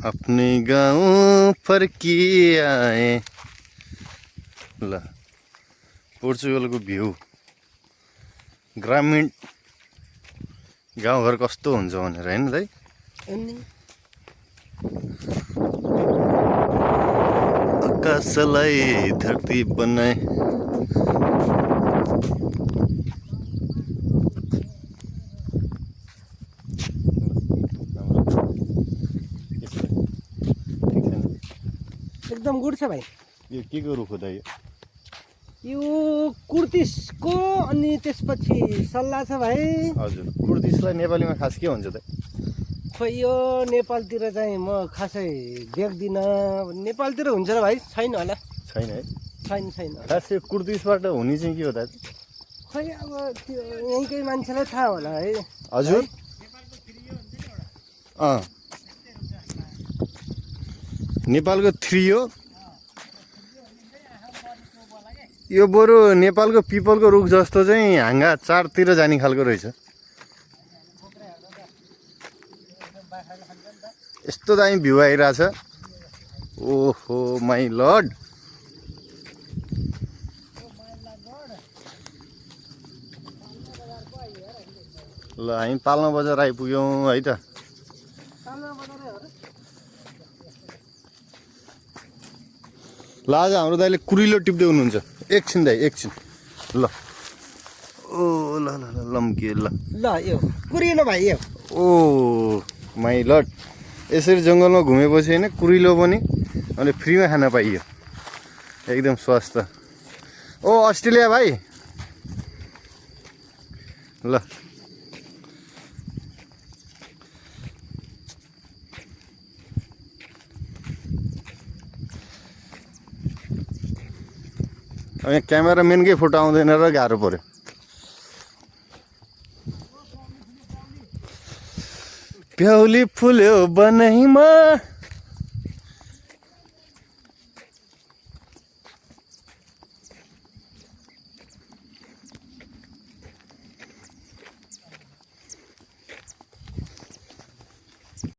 अपने गाउँ फर्किआए। ल पोर्चुगलको भ्यू, ग्रामीण गाउँघर कस्तो हुन्छ भनेर हैन दाइ? आकाशलाई धरती बनाए। एकदम गुड छ भाइ। यो के को रुख हो दाइ? यो कुर्तिसको अनि त्यसपछि सल्लाह छ भाइ। हजुर, कुर्तिसलाई नेपालीमा खास के भन्छ दाइ? खोइ यो नेपालतिर चाहिँ म खासै देख्दिनँ। नेपालतिर हुन्छ र भाइ? छैन होला। छैन है? छैन। खास यो कुर्तिसबाट हुने चाहिँ के हो दाइ? खोइ अब त्यो यहीँकै मान्छेलाई थाहा होला है। हजुर नेपालको 3 हो यो। बरु नेपालको पिपलको रुख जस्तो चाहिँ हाँगा चारतिर जाने खालको रहेछ। यस्तो दामी भ्यू आइरहेछ। ओहो माई लर्ड। ल हामी पाल्मा बजार आइपुग्यौँ है त। ल आज हाम्रो दाइले कुरिलो टिप्दै हुनुहुन्छ। एकछिन दाइ एकछिन। ल ओ ल ल ल लम्के ल यो कुरिलो भाइ यो। ओ माई लर्ड। यसरी जङ्गलमा घुमेपछि होइन कुरिलो पनि अनि फ्रीमा खान पाइयो। एकदम स्वास्थ्य। ओ अस्ट्रेलिया भाइ ल अब यहाँ क्यामेराम्यानकै फोटो आउँदैन र गाह्रो पर्यो। प्याउली फुल्यो बनैमा